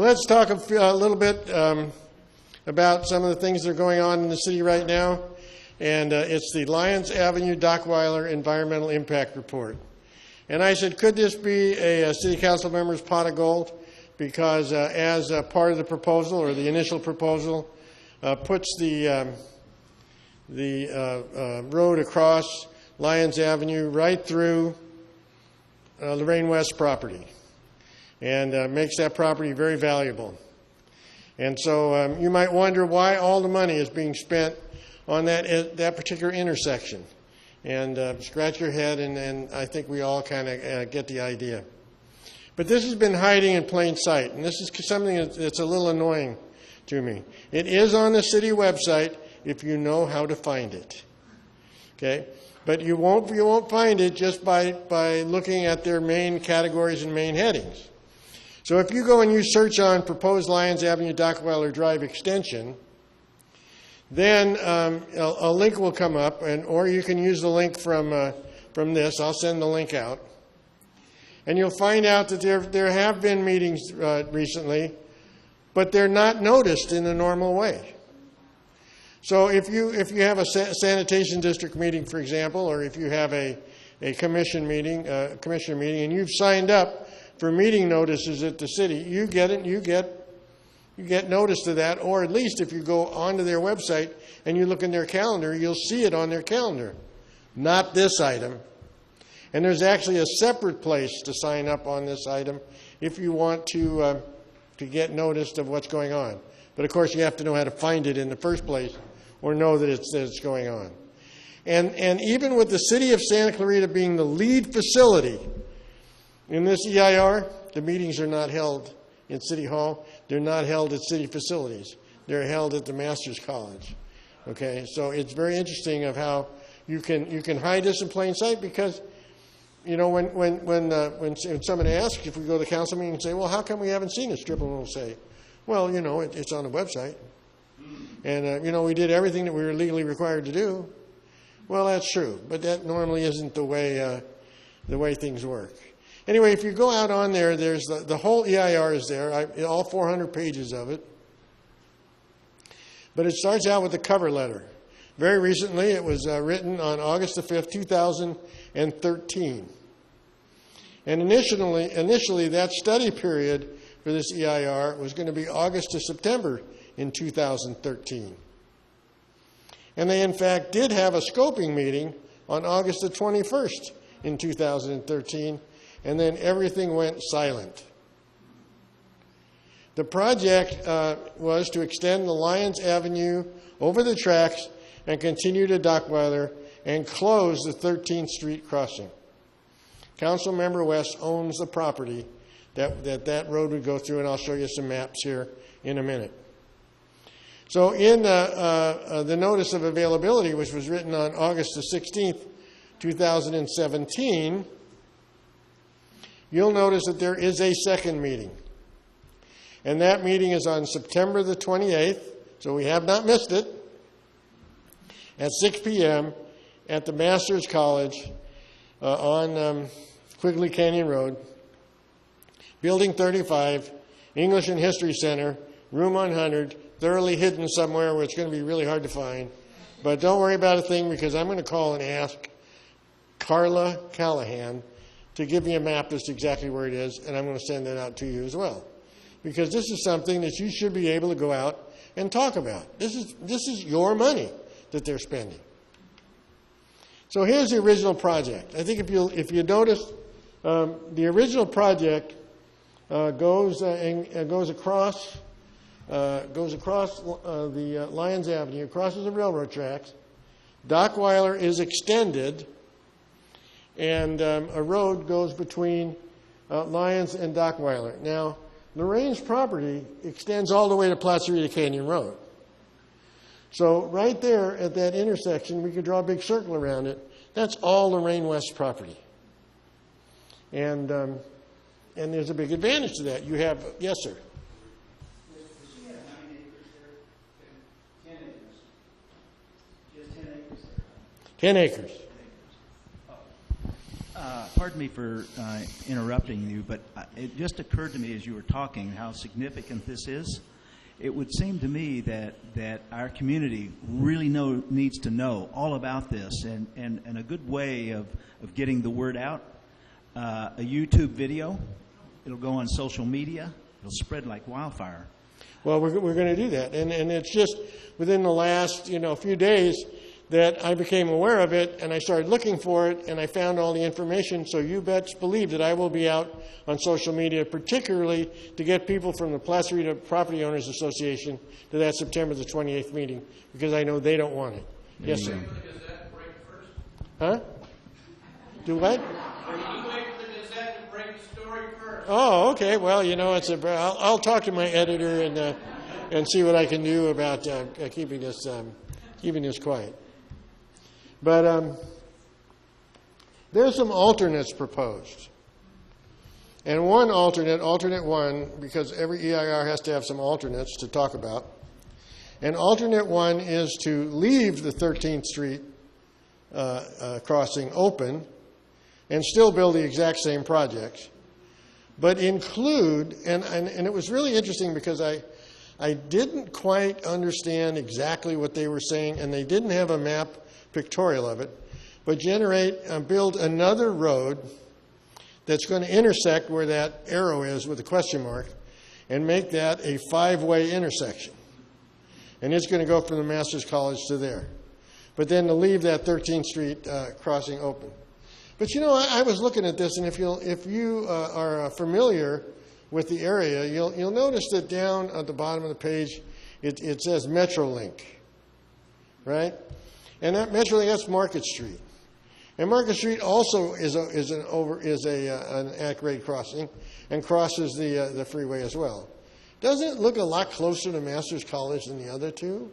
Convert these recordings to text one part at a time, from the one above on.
let's talk a little bit about some of the things that are going on in the city right now. And it's the Lyons Avenue Dockweiler Environmental Impact Report. And I said, could this be a city council member's pot of gold? Because as part of the proposal, or the initial proposal, puts the road across Lyons Avenue right through Lorraine West property, and makes that property very valuable. And so you might wonder why all the money is being spent on that particular intersection. And scratch your head, and I think we all kind of get the idea. But this has been hiding in plain sight, and this is something that's a little annoying to me. It is on the city website if you know how to find it. Okay? But you won't find it just by looking at their main categories and main headings. So if you go and you search on proposed Lyons Avenue Dockweiler Drive extension, then a link will come up, or you can use the link from this. I'll send the link out. And you'll find out that there have been meetings recently, but they're not noticed in the normal way. So if you have a sanitation district meeting, for example, or if you have a commissioner meeting, and you've signed up for meeting notices at the city, you get notice of that, or at least if you go onto their website and you look in their calendar, you'll see it on their calendar. Not this item. And there's actually a separate place to sign up on this item if you want to get noticed of what's going on. But of course you have to know how to find it in the first place, or know that it's going on. And even with the city of Santa Clarita being the lead facility in this EIR, the meetings are not held in City Hall. They're not held at city facilities. They're held at the Master's College. Okay, so it's very interesting of how you can hide this in plain sight, because when someone asks, if we go to the council meeting and say, well, how come we haven't seen it? Strickland will say, well, it's on the website. And, we did everything that we were legally required to do. Well, that's true, but that normally isn't the way things work. Anyway, if you go out on there, there's the whole EIR is there, all 400 pages of it. But it starts out with the cover letter. Very recently, it was written on August the 5th, 2013. And initially, that study period for this EIR was going to be August to September in 2013. And they, in fact, did have a scoping meeting on August the 21st in 2013, and then everything went silent. The project was to extend the Lyons Avenue over the tracks and continue to Dockweiler and close the 13th Street crossing. Councilmember West owns the property that road would go through, and I'll show you some maps here in a minute. So in the notice of availability, which was written on August the 16th, 2017, you'll notice that there is a second meeting. And that meeting is on September the 28th, so we have not missed it, at 6 p.m. at the Master's College on Quigley Canyon Road, Building 35, English and History Center, Room 100, thoroughly hidden somewhere where it's going to be really hard to find. But don't worry about a thing, because I'm going to call and ask Carla Callahan to give me a map as to exactly where it is, and I'm going to send that out to you as well. Because this is something that you should be able to go out and talk about. This is your money that they're spending. So here's the original project. I think if you notice, the original project goes across the Lyons Avenue, crosses the railroad tracks. Dockweiler is extended, and a road goes between Lyons and Dockweiler. Now, Lorraine's property extends all the way to Placerita Canyon Road. So right there at that intersection, we could draw a big circle around it. That's all Lorraine West property. And there's a big advantage to that. You have, yes, sir. 10 acres. pardon me for interrupting you, but it just occurred to me as you were talking how significant this is. It would seem to me that our community really needs to know all about this, and a good way of getting the word out, a YouTube video. It'll go on social media. It'll spread like wildfire. Well, we're going to do that, and it's just within the last few days that I became aware of it, and I started looking for it, and I found all the information. So you best believe that I will be out on social media, particularly to get people from the Clarita Property Owners Association to that September the 28th meeting, because I know they don't want it. Yes, sir. Huh? Do what? Oh, okay. Well, I'll talk to my editor and see what I can do about keeping this quiet. But there's some alternates proposed. And one alternate one, because every EIR has to have some alternates to talk about. And alternate one is to leave the 13th Street crossing open and still build the exact same projects, but include, and it was really interesting because I didn't quite understand exactly what they were saying, and they didn't have a map pictorial of it, but build another road that's going to intersect where that arrow is with a question mark and make that a 5-way intersection. And it's going to go from the Master's College to there. But then to leave that 13th Street crossing open. But I was looking at this, and if you are familiar with the area, you'll notice that down at the bottom of the page, it says Metrolink, right? And that Metrolink, that's Market Street, and Market Street also is an at-grade crossing, and crosses the freeway as well. Doesn't it look a lot closer to Master's College than the other two?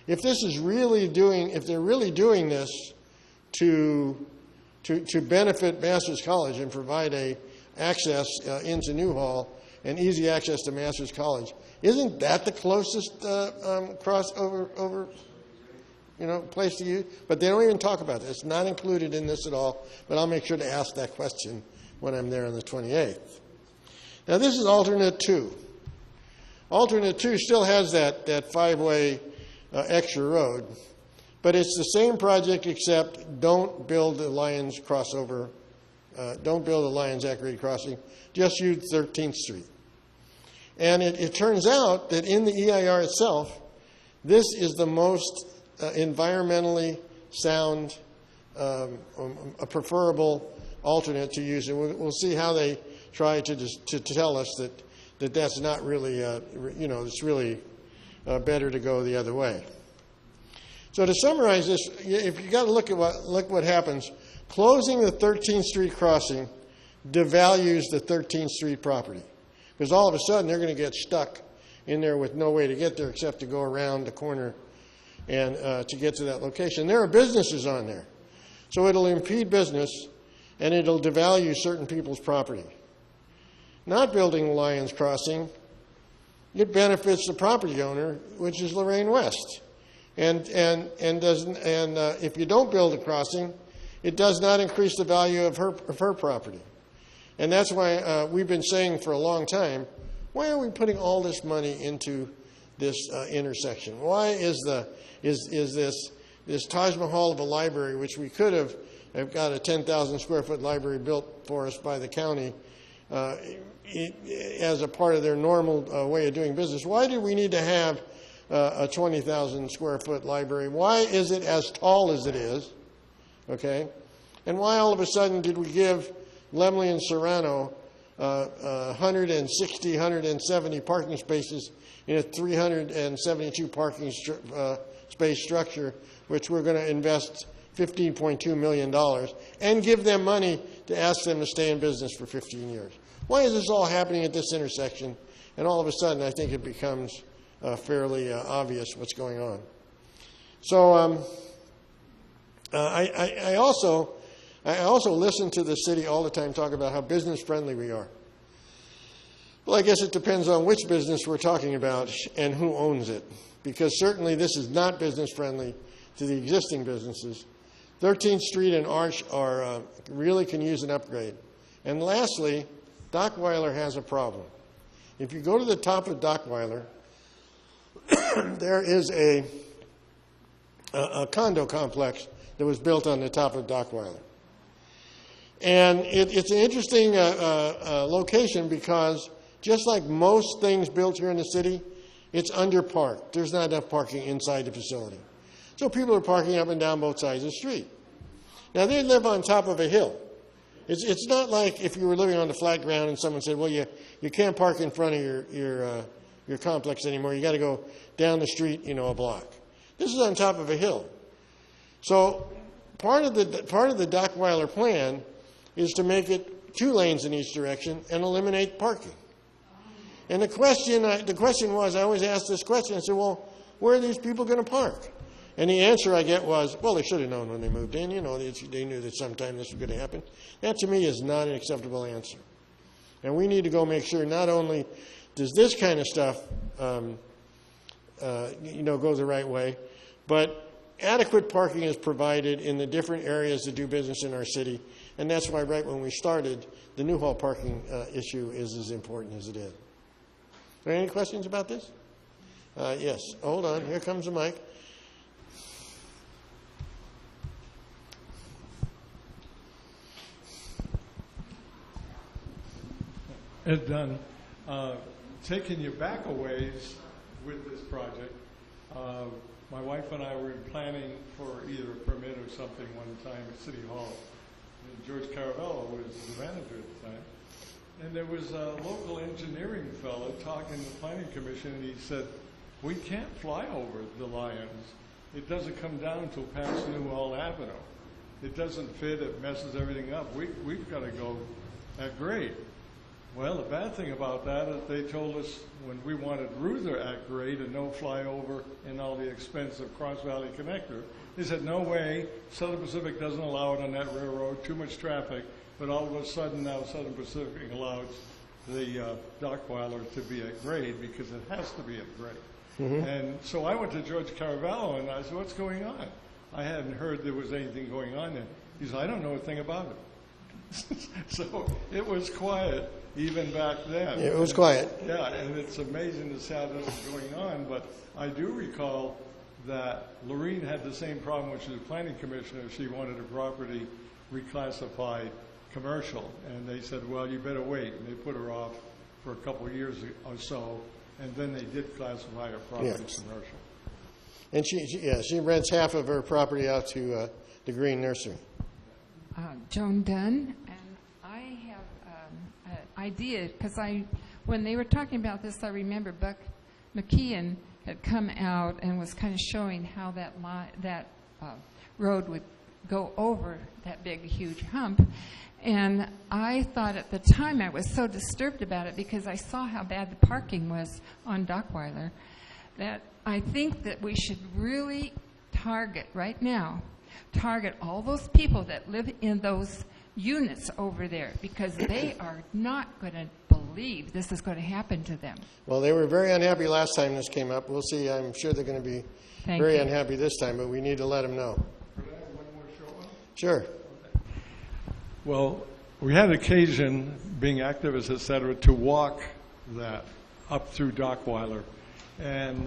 If they're really doing this to benefit Master's College and provide a access into Newhall and easy access to Master's College, isn't that the closest crossover place to use? But they don't even talk about this. It's not included in this at all, but I'll make sure to ask that question when I'm there on the 28th. Now this is alternate 2. Alternate 2 still has that 5-way extra road, but it's the same project except don't build the Lyons crossover, don't build the Lyons at-grade crossing, just use 13th Street. And it turns out that in the EIR itself, this is the most environmentally sound, a preferable alternate to use. And we'll see how they try to tell us that that's not really, it's really better to go the other way. So to summarize this, if you got to look what happens, closing the 13th Street crossing devalues the 13th Street property, because all of a sudden they're going to get stuck in there with no way to get there except to go around the corner and to get to that location. There are businesses on there, so it'll impede business and it'll devalue certain people's property. Not building the Lyons crossing, it benefits the property owner, which is Lorraine West. And if you don't build a crossing, it does not increase the value of her property. And that's why we've been saying for a long time, why are we putting all this money into this intersection? Why is this Taj Mahal of a library, which we could have got a 10,000 square foot library built for us by the county as a part of their normal way of doing business? Why do we need to have a 20,000 square foot library? Why is it as tall as it is? Okay, and why all of a sudden did we give Lemley and Serrano 160, 170 parking spaces in a 372 parking space structure, which we're going to invest $15.2 million and give them money to ask them to stay in business for 15 years? Why is this all happening at this intersection? And all of a sudden, I think it becomes fairly obvious what's going on. So I also listen to the city all the time talk about how business friendly we are. Well, I guess it depends on which business we're talking about and who owns it, because certainly this is not business friendly to the existing businesses 13th Street and Arch are really can use an upgrade. And lastly, Dockweiler has a problem. If you go to the top of Dockweiler, there is a condo complex that was built on the top of Dockweiler. And it's an interesting location because just like most things built here in the city, it's underparked. There's not enough parking inside the facility. So people are parking up and down both sides of the street. Now, they live on top of a hill. It's not like if you were living on the flat ground and someone said, well, you can't park in front of your complex anymore. You got to go down the street, a block. This is on top of a hill. So part of the Dockweiler plan is to make it 2 lanes in each direction and eliminate parking. And the question was, I always ask this question, I said, well, where are these people going to park? And the answer I get was, well, they should have known when they moved in. They knew that sometime this was going to happen. That, to me, is not an acceptable answer. And we need to go make sure not only does this kind of stuff, go the right way, but adequate parking is provided in the different areas that do business in our city. And that's why right when we started, the Newhall parking issue is as important as it is. Are there any questions about this? Yes. Hold on. Here comes the mic. Ed Dunn, taking you back a ways with this project, my wife and I were in planning for either a permit or something one time at City Hall. And George Caravello was the manager at the time. And there was a local engineering fellow talking to the planning commission, and he said, we can't fly over the Lyons. It doesn't come down till past Newhall Avenue. It doesn't fit, it messes everything up. We've got to go at grade. Well, the bad thing about that is they told us when we wanted Ruther at grade and no flyover and all the expense of Cross Valley Connector, they said, no way, Southern Pacific doesn't allow it on that railroad, too much traffic. But all of a sudden now Southern Pacific allows the Dockweiler to be at grade because it has to be at grade. Mm-hmm. And so I went to George Caravello and I said, what's going on? I hadn't heard there was anything going on there. He said, I don't know a thing about it. So it was quiet even back then. It was quiet. Yeah, and it's amazing to see how this is going on. But I do recall that Lorene had the same problem when she was a planning commissioner. She wanted a property reclassified commercial, and they said, well, you better wait. And they put her off for a couple of years or so, and then they did classify her property commercial. And she rents half of her property out to the Green Nursery. Joan Dunn, and I have an idea, because when they were talking about this, I remember Buck McKeon had come out and was kind of showing how that road would go over that big, huge hump. And I thought at the time I was so disturbed about it because I saw how bad the parking was on Dockweiler that I think that we should really target all those people that live in those units over there because they are not going to believe this is going to happen to them. Well, they were very unhappy last time this came up. We'll see. I'm sure they're going to be very unhappy this time, but we need to let them know. Could I have one more short one? Sure. Well, we had occasion, being activists, et cetera, to walk that up through Dockweiler. And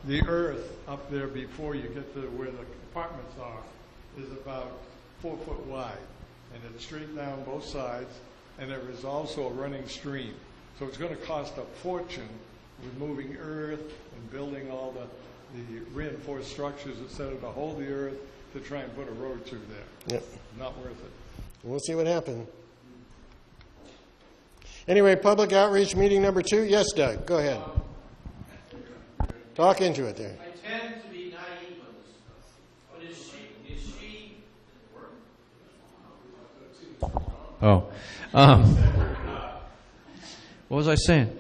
the earth up there before you get to where the apartments are is about 4 foot wide. And it's straight down both sides, and there is also a running stream. So it's going to cost a fortune removing earth and building all the reinforced structures, et cetera, to hold the earth to try and put a road through there. Yep. Not worth it. We'll see what happens. Anyway, public outreach meeting number 2. Yes, Doug, go ahead. Talk into it there. I tend to be naive on this stuff. But is she Oh. What was I saying?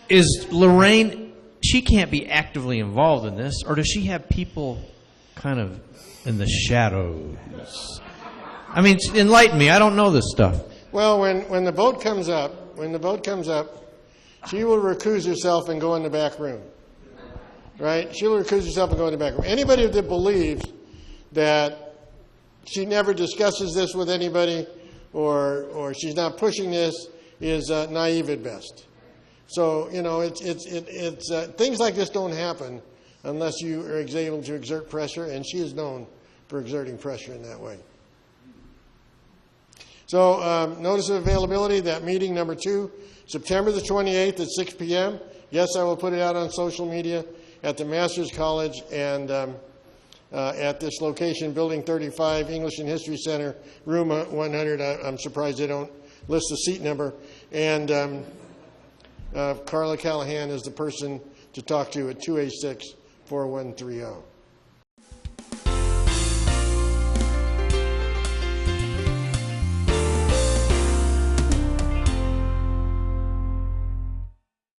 Is Lorraine, she can't be actively involved in this, or does she have people kind of in the shadows? I mean, enlighten me. I don't know this stuff. Well, when the vote comes up, she will recuse herself and go in the back room. Right? She will recuse herself and go in the back room. Anybody that believes that she never discusses this with anybody, or she's not pushing this, is naive at best. So, you know, it's things like this don't happen unless you are able to exert pressure, and she is known for exerting pressure in that way. So, notice of availability, that meeting number 2, September the 28th at 6 p.m. Yes, I will put it out on social media at the Masters College and at this location, Building 35, English and History Center, room 100. I'm surprised they don't list the seat number. And Carla Callahan is the person to talk to at 286-4130.